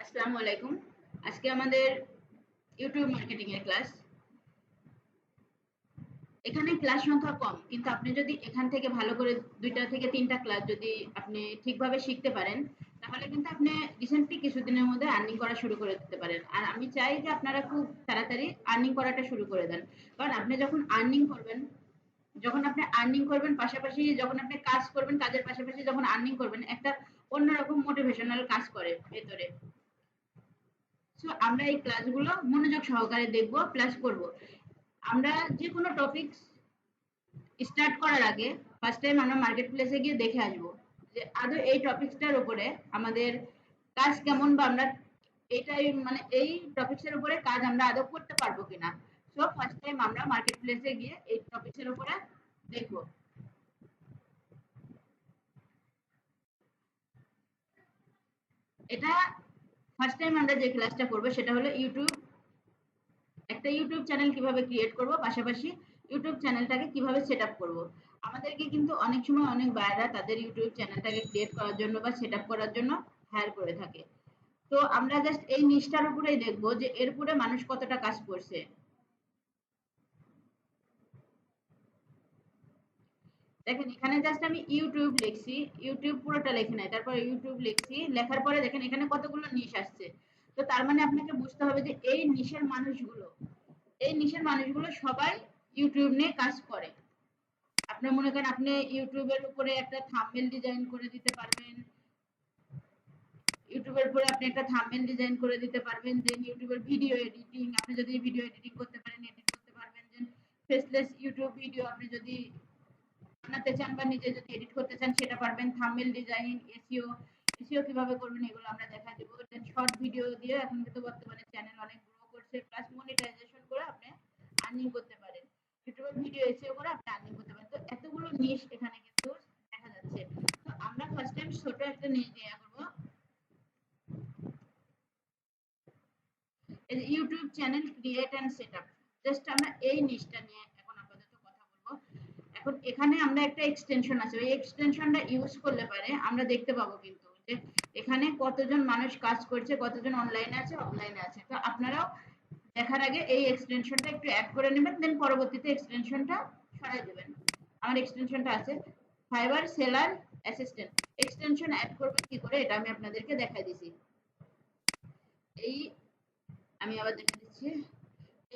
আসসালামু আলাইকুম। আজকে আমাদের ইউটিউব মার্কেটিং এর ক্লাস। এখানে ক্লাস সংখ্যা কম, কিন্তু আপনি যদি এখান থেকে ভালো করে ২টা থেকে ৩টা ক্লাস যদি আপনি ঠিকভাবে শিখতে পারেন, তাহলে কিন্তু আপনি রিসেন্টলি কিছুদিনের মধ্যে আর্নিং করা শুরু করে দিতে পারেন। আর আমি চাই যে আপনারা খুব তাড়াতাড়ি আর্নিং করাটা শুরু করে দেন। কারণ আপনি যখন আর্নিং করবেন পাশাপাশি যখন আপনি কাজ করবেন, কাজের পাশাপাশি যখন আর্নিং করবেন, একটা অন্যরকম মোটিভেশনাল কাজ করে ভেতরে। সো আমরা এই ক্লাসগুলো মনোযোগ সহকারে দেখব, প্লাস করব। আমরা যে কোনো টপিকস স্টার্ট করার আগে ফার্স্ট টাইম আমরা মার্কেট প্লেসে গিয়ে দেখে আসবো যে আদৌ এই টপিকসটার উপরে আমাদের কাজ কেমন, বা আমরা এইটাই মানে এই টপিকসের উপরে কাজ আমরা আদৌ করতে পারবো কিনা। সো ফার্স্ট টাইম আমরা মার্কেট প্লেসে গিয়ে এই টপিকসের উপরে দেখবো। এটা ফার্স্ট টাইম আমরা যে ক্লাসটা করবো সেটা হলো একটা ইউটিউব চ্যানেল কিভাবে ক্রিয়েট করব, পাশাপাশি ইউটিউব চ্যানেলটাকে কিভাবে সেট আপ করবো। আমাদেরকে কিন্তু অনেক সময় অনেক ভাইয়ারা তাদের ইউটিউব চ্যানেলটাকে ক্রিয়েট করার জন্য বা সেট আপ করার জন্য হায়ার করে থাকে। তো আমরা জাস্ট এই নিচটার উপরেই দেখবো যে এর উপরে মানুষ কতটা কাজ করছে। দেখেন এখানে জাস্ট আমি ইউটিউব লিখছি, ইউটিউব পুরোটা লেখি নাই, তারপর ইউটিউব লিখছি, লেখার পরে দেখেন এখানে কতগুলো নিশ আসছে। তো তার মানে আপনাকে বুঝতে হবে যে এই নিশের মানুষগুলো সবাই ইউটিউব নিয়ে কাজ করে। আপনার মনে করেন আপনি ইউটিউবের উপরে একটা থাম্বনেল ডিজাইন করে দিতে পারবেন, ইউটিউবের উপরে আপনি একটা থাম্বনেল ডিজাইন করে দিতে পারবেন। দেন ইউটিউবের ভিডিও এডিটিং, আপনি যদি ভিডিও এডিটিং করতে পারেন, এডিট করতে পারবেন। দেন ফেসলেস ইউটিউব ভিডিও আপনি যদি বানাতে চান বা নিজে যদি এডিট করতে চান সেটা পারবেন। থাম্বনেল ডিজাইন, এসইও কিভাবে করবেন এগুলো আমরা দেখা দিব। দেন শর্ট ভিডিও দিয়ে এখন কিন্তু বর্তমানে চ্যানেল অনেক গ্রো করছে, প্লাস মনিটাইজেশন করে আপনি আর্নিং করতে পারেন। ইউটিউবে ভিডিও এসইও করে আপনি আর্নিং করতে পারেন। তো এতগুলো নিশ এখানে কিন্তু দেখা যাচ্ছে। তো আমরা ফার্স্ট টাইম ছোট একটা নিশ নিয়ে করব, এই যে YouTube channel create and setup. Just আমরা এই নিশটা নিয়ে এখন আপাতত কথা বলবো। এখন এখানে আমরা একটা এক্সটেনশন আছে, ওই এক্সটেনশনটা ইউজ করলে পারে আমরা দেখতে পাবো কিন্তু যে এখানে কতজন মানুষ কাজ করছে, কতজন অনলাইনে আছে, অফলাইনে আছে। তো আপনারাও দেখার আগে এই এক্সটেনশনটা একটু অ্যাড করে নেবেন, দেন পরবর্তীতে এক্সটেনশনটা সরাই দেবেন। আমার এক্সটেনশনটা আছে Fiverr seller assistant. Extension add করবেন কি করে এটা আমি আপনাদেরকে দেখাই দিছি। এই আমি আবার দেখে দিচ্ছি।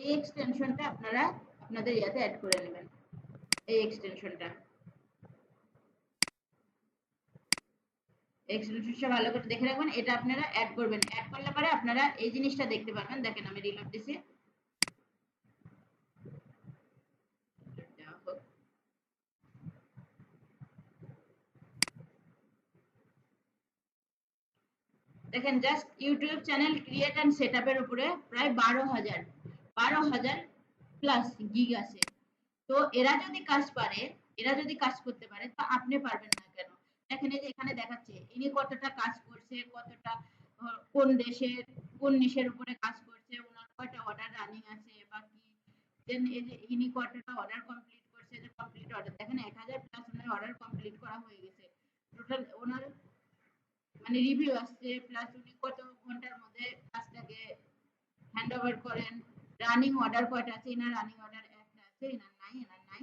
এই এক্সটেনশনটা আপনারা আপনাদের ইয়াতে অ্যাড করে নেবেন। এই এক্সটেনশনটা ভালো করে দেখে রাখবেন, এটা আপনারা অ্যাড করবেন। অ্যাড করলে পরে আপনারা এই জিনিসটা দেখতে পারবেন। দেখেন আমি রিলোড দিছি, দেখেন just YouTube channel create and setup এর উপরে প্রায় 12,000 প্লাস গিগ আছে। তো এরা যদি কাজ করতে পারে, তো আপনি পারবেন না কেন? দেখেন এই যে এখানে দেখাচ্ছে ইনি কতটা কাজ করছে, কতটা কোন দেশের কোন নিশের উপরে কাজ করছে, ওনার কয়টা অর্ডার রানিং আছে বা কি। দেন এই যে ইনি কতটা অর্ডার কমপ্লিট করছে, যে কমপ্লিট অর্ডার দেখেন 1,000 প্লাস ওনার অর্ডার কমপ্লিট করা হয়ে গেছে। টোটাল ওনার মানে রিভিউ আসছে, প্লাস উনি কত ঘন্টার মধ্যে কাজটাকে হ্যান্ড ওভার করেন। রানিং অর্ডার কয়টা আছে, এনার রানিং অর্ডার একটা আছে, এনার নাই।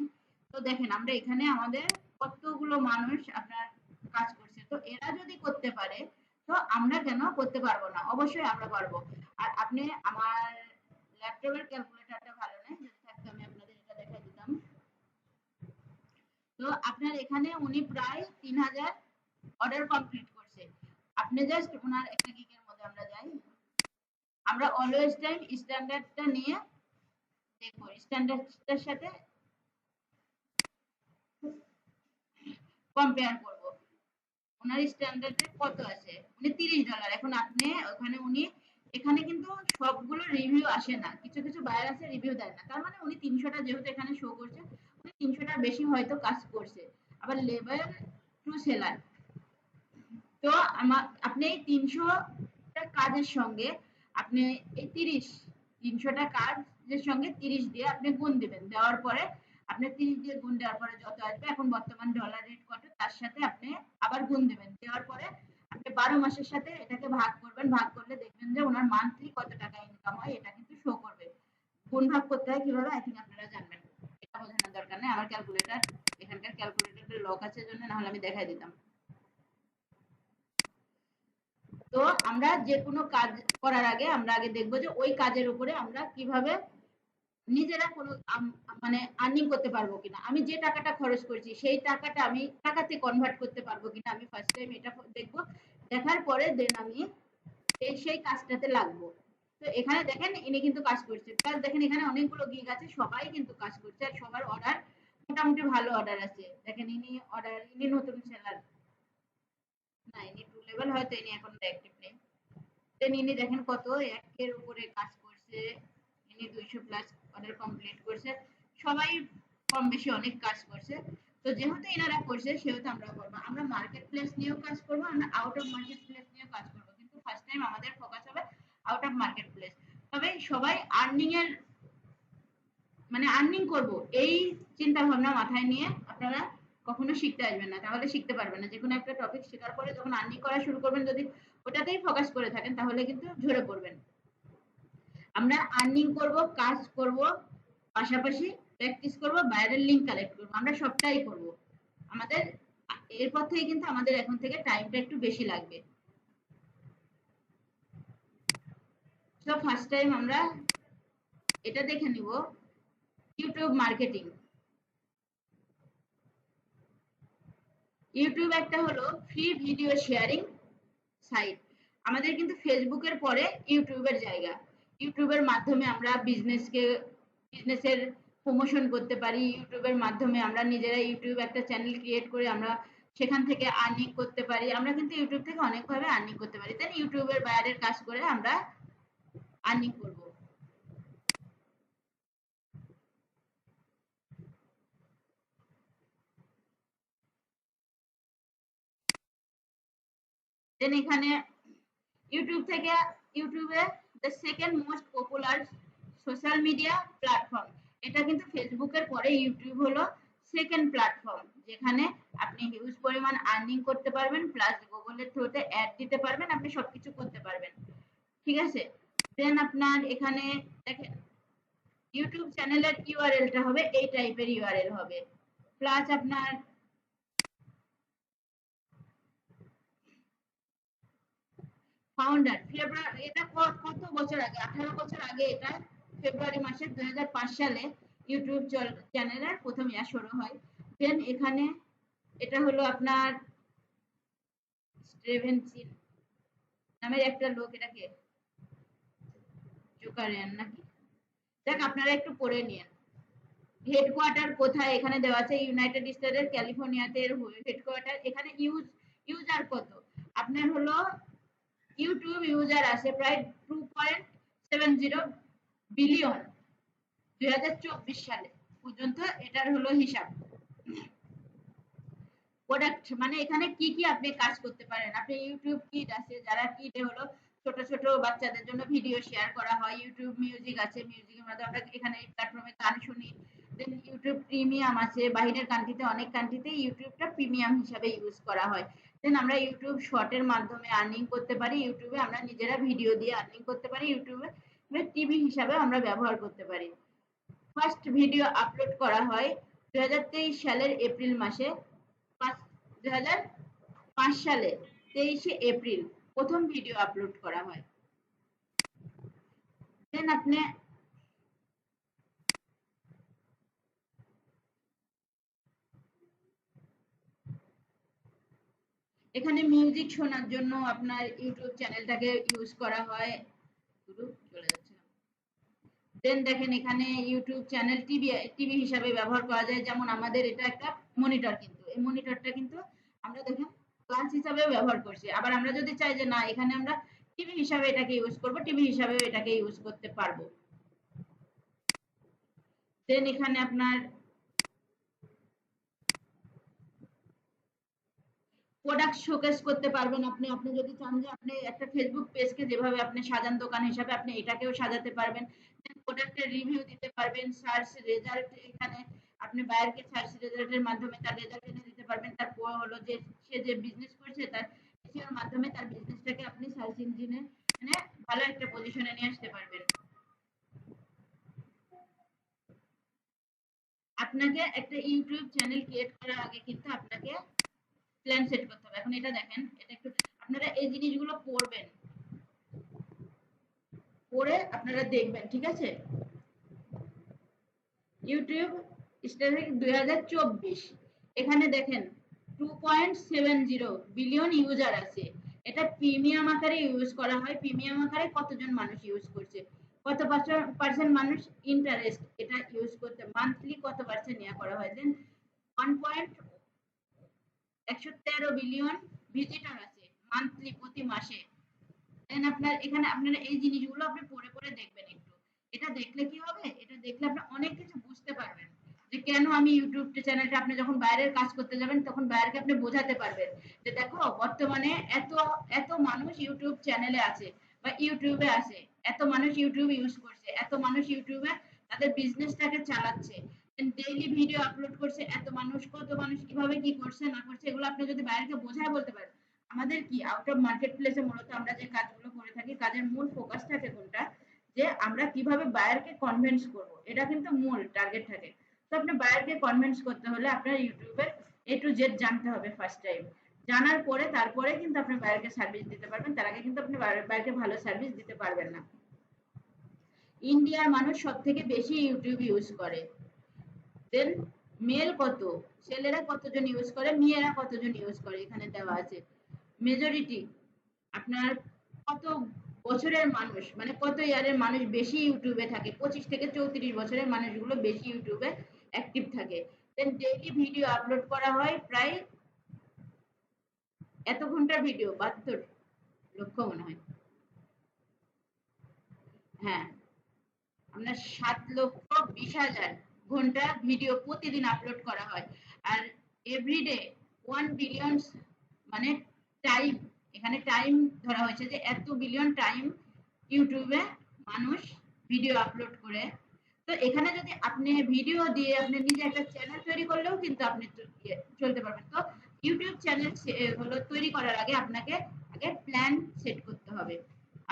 তো দেখেন আমরা এখানে আমাদের কতগুলো মানুষ আপনার কাজ করছে। তো এরা যদি করতে পারে, তো আমরা কেন করতে পারবো না? অবশ্যই আমরা পারবো। আর আপনি আমার ল্যাপটপের ক্যালকুলেটরটা ভালো না, যদি থাকতো আমি আপনাদের এটা দেখাই দিতাম। তো আপনার এখানে উনি প্রায় 3,000 অর্ডার কমপ্লিট করছে। আপনি জাস্ট ওনার একটা গিগের মধ্যে আমরা যাই, আমরা অলওয়েজ টাইম স্ট্যান্ডার্ডটা নিয়ে দেখবো, স্ট্যান্ডার্ডটার সাথে কম্পেয়ার করব। ওনার স্ট্যান্ডার্ডে কত আছে, উনি $30। এখন আপনি ওখানে উনি এখানে কিন্তু সবগুলো রিভিউ আসে না, কিছু কিছু বায়ার আছে রিভিউ দেয় না। তার মানে উনি 300টা যেহেতু এখানে শো করছে, উনি 300টা বেশি হয়তো কাজ করছে। আবার লেবার টু সেলার, তো আপনি এই 300টা কাজের সঙ্গে আপনি এই 300টা কাজের সঙ্গে 30 দিয়ে আপনি গুণ দিবেন। দেওয়ার পরে আপনি 30 দিয়ে গুণ দেওয়ার পরে যত আসবে, এখন বর্তমান ডলার রেট কত তার সাথে আপনি আবার গুণ দিবেন। দেওয়ার পরে আপনি 12 মাসের সাথে এটাকে ভাগ করবেন। করবেন, ভাগ করলে দেখবেন যে ওনার মান্থলি কত টাকা ইনকাম হয় এটা কিন্তু শো করবে। গুণ ভাগ করতে হয় কিভাবে আই থিঙ্ক আপনারা জানবেন, এটা বোঝানোর দরকার নেই। আমার ক্যালকুলেটর, এখানকার ক্যালকুলেটরের লক আছে জন্য, না হলে আমি দেখাই দিতাম। তো আমরা যে কোনো কাজ করার আগে আমরা আগে দেখবো যে ওই কাজের উপরে আমরা কিভাবে নিজেরা কোনো মানে আর্নিং করতে পারবো কিনা, আমি যে টাকাটা খরচ করছি সেই টাকাটা আমি টাকাতে কনভার্ট করতে পারবো কিনা, আমি ফার্স্ট টাইম এটা দেখবো। দেখার পরে দেন আমি সেই কাজটাতে লাগবো। তো এখানে দেখেন ইনি কিন্তু কাজ করছে, প্লাস দেখেন এখানে অনেকগুলো গিগ আছে, সবাই কিন্তু কাজ করছে আর সবার অর্ডার মোটামুটি ভালো অর্ডার আছে। দেখেন ইনি নতুন সেলার না, ইনি 2 লেভেল, হয়তো ইনি এখন অ্যাক্টিভ নেই। দেন ইনি দেখেন কত একের উপরে কাজ করছে, ইনি 200 প্লাস অর্ডার কমপ্লিট করছে, সবাই কম বেশি অনেক কাজ করছে। তো যেহেতু এনারা করছে সেহেতু আমরা করবো, আমরা মার্কেট প্লেস নিয়েও কাজ করবো, আমরা আউট অফ মার্কেট প্লেস নিয়েও কাজ করবো, কিন্তু ফার্স্ট টাইম আমাদের ফোকাস হবে আউট অফ মার্কেট প্লেস। তবে সবাই আর্নিং এর মানে আর্নিং করব এই চিন্তা ভাবনা মাথায় নিয়ে আপনারা কখনো শিখতে আসবেন না, তাহলে শিখতে পারবেন না। যে কোনো একটা টপিক শেখার পরে যখন আর্নিং করা শুরু করবেন, যদি ওটাতেই ফোকাস করে থাকেন তাহলে কিন্তু ঝরে পড়বেন। আমরা আর্নিং করব, কাজ করব, পাশাপাশি প্র্যাকটিস করব, বাইরের লিংক কালেক্ট করব, আমরা সবটাই করব। আমাদের এরপর থেকে কিন্তু আমাদের এখন থেকে টাইমটা একটু বেশি লাগবে। তো ফার্স্ট টাইম আমরা এটা দেখে নিব ইউটিউব মার্কেটিং। ইউটিউব একটা হলো ফ্রি ভিডিও শেয়ারিং সাইট। আমাদের কিন্তু ফেসবুকের পরে ইউটিউবের জায়গা। ইউটিউবের মাধ্যমে আমরা বিজনেসের প্রমোশন করতে পারি, ইউটিউবের মাধ্যমে আমরা নিজেরা ইউটিউব একটা চ্যানেল ক্রিয়েট করে আমরা সেখান থেকে আর্নিং করতে পারি। আমরা কিন্তু ইউটিউব থেকে অনেকভাবে আর্নিং করতে পারি, তাই ইউটিউবের বাইরের কাজ করে আমরা আর্নিং করব। দেন এখানে ইউটিউবে the second most popular social media platform. এটা কিন্তু ফেসবুকের পরে ইউটিউব হলো সেকেন্ড প্ল্যাটফর্ম, যেখানে আপনি হিউজ পরিমাণ আর্নিং করতে পারবেন, প্লাস গুগলের থ্রুতে অ্যাড দিতে পারবেন, আপনি সবকিছু করতে পারবেন। ঠিক আছে। দেন আপনার এখানে দেখেন ইউটিউব চ্যানেলের ইউআরএলটা হবে এই টাইপের ইউআরএল হবে, প্লাস আপনার ফাউন্ডার ফেব্রুয়ারি, এটা কত বছর আগে, 18 বছর আগে এটা ফেব্রুয়ারি মাসের 2005 সালে ইউটিউব চ্যানেলের প্রথম ইয়া শুরু হয়। দেন এখানে এটা হলো আপনার স্টিভেন সিন নামের একটা লোক, এটাকে জোকারিয়ান নাকি, দেখ আপনারা একটু পড়ে নিন। হেডকোয়ার্টার কোথায় এখানে দেওয়া আছে, ইউনাইটেড স্টেটের ক্যালিফোর্নিয়াতে এর হেডকোয়ার্টার। এখানে ইউজার কত, আপনার হলো ইউটিউব ইউজার আছে প্রায় 2.70 বিলিয়ন 2024 সালে পর্যন্ত, এটার হলো হিসাব। প্রোডাক্ট মানে এখানে কি কি আপনি কাজ করতে পারেন, আপনি ইউটিউব কিড আছে, যারা কিডে হলো ছোট ছোট বাচ্চাদের জন্য ভিডিও শেয়ার করা হয়। ইউটিউব মিউজিক আছে, মিউজিকের মাধ্যমে আমরা এখানে এই প্ল্যাটফর্মে গান শুনি। দেন ইউটিউব প্রিমিয়াম আছে, বাইরের কান্ট্রিতে অনেক কান্ট্রিতে ইউটিউবটা প্রিমিয়াম হিসাবে ইউজ করা হয়। দেন আমরা ইউটিউব শর্টের মাধ্যমে আর্নিং করতে পারি, ইউটিউবে আমরা নিজেরা ভিডিও দিয়ে আর্নিং করতে পারি, ইউটিউবে টিভি হিসাবে আমরা ব্যবহার করতে পারি। ফার্স্ট ভিডিও আপলোড করা হয় 2023 সালের এপ্রিল মাসে, 2005 সালে 23শে এপ্রিল প্রথম ভিডিও আপলোড করা হয়। দেন আপনি এখানে মিউজিক শোনার জন্য আপনার ইউটিউব চ্যানেলটাকে ইউজ করা হয়। চলে যাচ্ছে। দেন দেখেন এখানে ইউটিউব চ্যানেল টিভি হিসাবে ব্যবহার করা যায়, যেমন আমাদের এটা একটা মনিটর, কিন্তু এই মনিটরটা কিন্তু আমরা দেখেন ক্লাস হিসাবে ব্যবহার করছি। আবার আমরা যদি চাই যে না এখানে আমরা টিভি হিসাবে এটাকে ইউজ করব, টিভি হিসাবে এটাকে ইউজ করতে পারবো। দেন এখানে আপনার প্রোডাক্ট শোকেস করতে পারবেন, আপনি আপনি যদি চান যে আপনি একটা ফেসবুক পেজকে যেভাবে আপনি সাজান দোকান হিসাবে আপনি এটাকেও সাজাতে পারবেন। প্রোডাক্টের রিভিউ দিতে পারবেন, সার্চ রেজাল্ট এখানে আপনি বায়ারকে সার্চ রেজাল্টের মাধ্যমে তার রেজাল্ট এনে দিতে পারবেন। তারপর হলো যে সে যে বিজনেস করছে তার এসইওর মাধ্যমে তার বিজনেসটাকে আপনি সার্চ ইঞ্জিনে মানে ভালো একটা পজিশনে নিয়ে আসতে পারবেন। আপনাকে একটা ইউটিউব চ্যানেল ক্রিয়েট করার আগে কিন্তু আপনাকে প্ল্যান সেট করতে হবে। এখন এটা দেখেন, এটা একটু আপনারা এই জিনিসগুলো পড়বেন, পড়ে আপনারা দেখবেন, ঠিক আছে? ইউটিউব স্ট্যাটিস্টিক 2024, এখানে দেখেন 2.70 বিলিয়ন ইউজার আছে। এটা প্রিমিয়াম আকারে ইউজ করা হয়। প্রিমিয়াম আকারে কতজন মানুষ ইউজ করছে, কত পার্সেন্ট মানুষ ইন্টারেস্ট এটা ইউজ করতে, মান্থলি কত পার্সেন্ট নেওয়া করা হয়। দেন 1.113 বিলিয়ন ভিজিটর আছে মান্থলি, প্রতি মাসে। দেন আপনার এখানে আপনারা এই জিনিসগুলো আপনি পড়ে পড়ে দেখবেন একটু। এটা দেখলে কি হবে, এটা দেখলে আপনি অনেক কিছু বুঝতে পারবেন যে কেন আমি ইউটিউব চ্যানেলটা, আপনি যখন বাইরের কাজ করতে যাবেন তখন বাইরেকে আপনি বোঝাতে পারবেন যে দেখো বর্তমানে এত এত মানুষ ইউটিউব চ্যানেলে আছে বা ইউটিউবে আছে, এত মানুষ ইউটিউব ইউজ করছে, এত মানুষ ইউটিউবে তাদের বিজনেসটাকে চালাচ্ছে, ডেইলি ভিডিও আপলোড করছে, এত মানুষ, কত মানুষ কিভাবে কি করছে না করছে, এগুলো আপনি যদি বাইরেকে বোঝায় বলতে পারেন। আমাদের কি আউট অফ মার্কেট প্লেসে মূলত আমরা যে কাজগুলো করে থাকি, কাজের মূল ফোকাস থাকে কোনটা, যে আমরা কিভাবে বায়ারকে কনভিন্স করব, এটা কিন্তু মূল টার্গেট থাকে। তো আপনি বায়ারকে কনভিন্স করতে হলে আপনার ইউটিউবের এ টু জেড জানতে হবে ফার্স্ট টাইম। জানার পরে তারপরে কিন্তু আপনি বায়ারকে সার্ভিস দিতে পারবেন, তার আগে কিন্তু আপনি বায়ারকে ভালো সার্ভিস দিতে পারবেন না। ইন্ডিয়ার মানুষ সব থেকে বেশি ইউটিউব ইউজ করে। দেন মেল কত, ছেলেরা কতজন ইউজ করে, মেয়েরা কতজন ইউজ করে, এখানে দেওয়া আছে। মেজরিটি আপনার কত বছরের মানুষ, মানে কত ইয়ারের মানুষ বেশি ইউটিউবে থাকে, 25 থেকে 34 বছরের মানুষগুলো বেশি ইউটিউবে অ্যাক্টিভ থাকে। দেন ডেইলি ভিডিও আপলোড করা হয় প্রায় এত ঘন্টার ভিডিও, 72 লক্ষ মনে হয়। হ্যাঁ, আপনার 7,20,000 ঘন্টা ভিডিও প্রতিদিন আপলোড করা হয়। আর এভরিডে 1 বিলিয়ন মানে টাইম, এখানে টাইম ধরা হয়েছে যে এত বিলিয়ন টাইম ইউটিউবে মানুষ ভিডিও আপলোড করে। তো এখানে যদি আপনি ভিডিও দিয়ে আপনি নিজে একটা চ্যানেল তৈরি করলেও কিন্তু আপনি চলতে পারবেন। তো ইউটিউব চ্যানেল হলো তৈরি করার আগে আপনাকে আগে প্ল্যান সেট করতে হবে,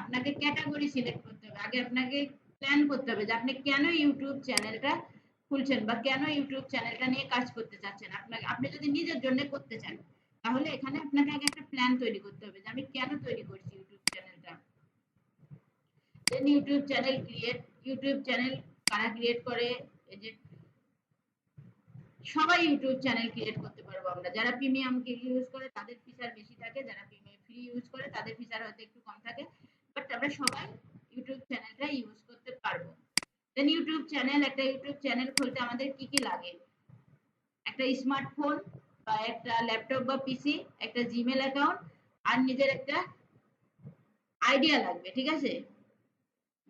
আপনাকে ক্যাটাগরি সিলেক্ট করতে হবে, আগে আপনাকে প্ল্যান করতে হবে যে আপনি কেন ইউটিউব চ্যানেলটা খুলছেন বা কেন ইউটিউব চ্যানেলটা নিয়ে কাজ করতে চাচ্ছেন। আপনাকে, আপনি যদি নিজের জন্য করতে চান তাহলে এখানে আপনাকে আগে একটা প্ল্যান তৈরি করতে হবে যে আমি কেন তৈরি করছি ইউটিউব চ্যানেলটা। Then YouTube channel create, YouTube channel কারা ক্রিয়েট করে, এই যে সবাই ইউটিউব চ্যানেল ক্রিয়েট করতে পারবো আমরা। যারা প্রিমিয়াম ইউজ করে তাদের ফিচার বেশি থাকে, যারা ফ্রি ইউজ করে তাদের ফিচার হয়তো একটু কম থাকে, বাট আমরা সবাই ইউটিউব চ্যানেলটা ইউজ করতে পারবো। দেন ইউটিউব চ্যানেল, একটা ইউটিউব চ্যানেল খুলতে আমাদের কি কি লাগে, একটা স্মার্টফোন বা একটা ল্যাপটপ বা পিসি, একটা জিমেল অ্যাকাউন্ট, আর নিজের একটা আইডিয়া লাগবে, ঠিক আছে?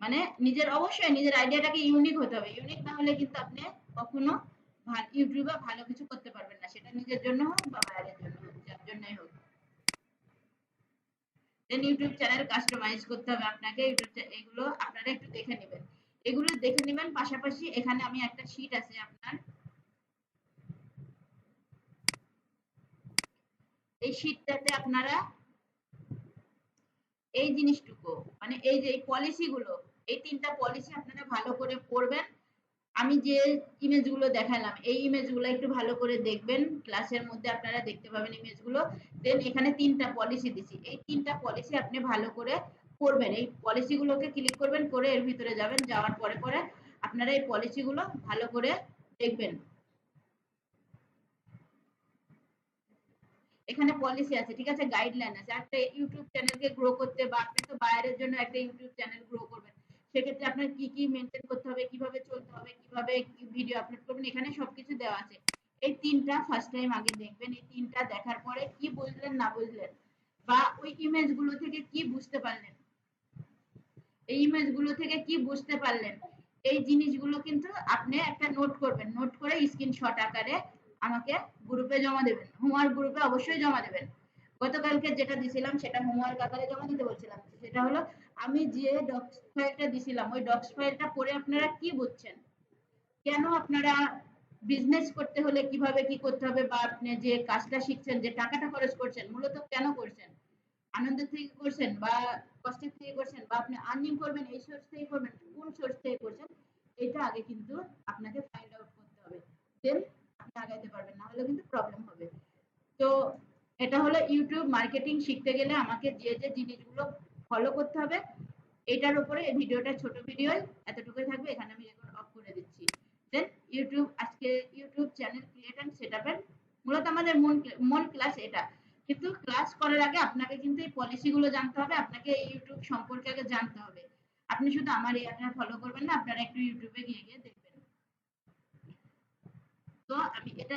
মানে নিজের, অবশ্যই নিজের আইডিয়াটাকে ইউনিক হতে হবে, ইউনিক না হলে কিন্তু আপনি কখনো ইউটিউবে ভালো কিছু করতে পারবেন না, সেটা নিজের জন্য হোক বা বাইরের জন্য হোক, যার জন্যই হোক। দেন ইউটিউব চ্যানেল কাস্টমাইজ করতে হবে আপনাকে, এগুলো আপনারা একটু দেখে নেবেন, এগুলো দেখে নেবেন। পাশাপাশি এখানে আমি একটা শীট আছে আপনার, এই শীটটাতে আপনারা এই জিনিসটুকু, মানে এই যে এই পলিসিগুলো, এই 3টা পলিসি আপনারা ভালো করে পড়বেন। আমি যে ইমেজগুলো দেখালাম এই ইমেজগুলো একটু ভালো করে দেখবেন, ক্লাসের মধ্যে আপনারা দেখতে পাবেন ইমেজগুলো। দেন এখানে 3টা পলিসি দিছি, এই 3টা পলিসি আপনি ভালো করে পড়বেন, এই পলিসিগুলোকে ক্লিক করবেন, করে এর ভিতরে যাবেন, যাওয়ার পরে পরে আপনারা এই পলিসিগুলো ভালো করে দেখবেন। এখানে পলিসি আছে, ঠিক আছে, গাইডলাইন আছে। একটা ইউটিউব চ্যানেলকে গ্রো করতে বা আপনি তো বাইরের জন্য একটা ইউটিউব চ্যানেল গ্রো করবেন, সেক্ষেত্রে আপনার কি কি মেনটেন করতে হবে, কিভাবে চলতে হবে, কিভাবে ভিডিও আপলোড করবেন, এখানে সবকিছু দেওয়া আছে। এই 3টা ফার্স্ট টাইম আগে দেখবেন, এই 3টা দেখার পরে কি বুঝলেন না বুঝলেন বা ওই ইমেজগুলো থেকে কি বুঝতে পারলেন, এই ইমেজগুলো থেকে কি বুঝতে পারলেন, এই জিনিসগুলো কিন্তু আপনি একটা নোট করবেন, নোট করে স্ক্রিনশট আকারে আমাকে গ্রুপে জমা দেবেন, হোমওয়ার্ক গ্রুপে অবশ্যই জমা দেবেন। গতকালকে যেটা দিছিলাম সেটা হোমওয়ার্ক আকারে জমা দিতে বলছিলাম, সেটা হলো আমি যে ডক্স ফাইলটা দিছিলাম ওই ডক্স ফাইলটা পড়ে আপনারা কি বুঝছেন, কেন আপনারা বিজনেস করতে হলে কিভাবে কি করতে হবে, বা আপনি যে কাজটা শিখছেন, যে টাকাটা খরচ করছেন, মূলত কেন করছেন, আনন্দের থেকে করছেন বা কষ্টের থেকে করছেন বা আপনি আর্নিং করবেন এই সোর্স থেকে করবেন, কোন সোর্স থেকে করছেন এটা আগে কিন্তু আপনাকে ফাইন্ড আউট করতে হবে, দেন আপনি আগাইতে পারবেন, না হলে কিন্তু প্রবলেম হবে। তো এটা হলো ইউটিউব মার্কেটিং শিখতে গেলে আমাকে যে যে জিনিসগুলো ফলো করতে হবে এটার উপরে এই ভিডিওটা ছোট ভিডিও এতটুকুই থাকবে, এখানে আমি রেকর্ড অফ করে দিচ্ছি। দেন ইউটিউব আজকে ইউটিউব চ্যানেল ক্রিয়েট এন্ড সেটআপের মূলত আমাদের মূল ক্লাস এটা, কিন্তু ক্লাস করার আগে আপনাকে কিন্তু এই পলিসি গুলো জানতে হবে, আপনাকে ইউটিউব সম্পর্কে আগে জানতে হবে। আপনি শুধু আমার এই আপনারা ফলো করবেন না, আপনারা একটু ইউটিউবে গিয়ে গিয়ে দেখবেন। তো আমি এটা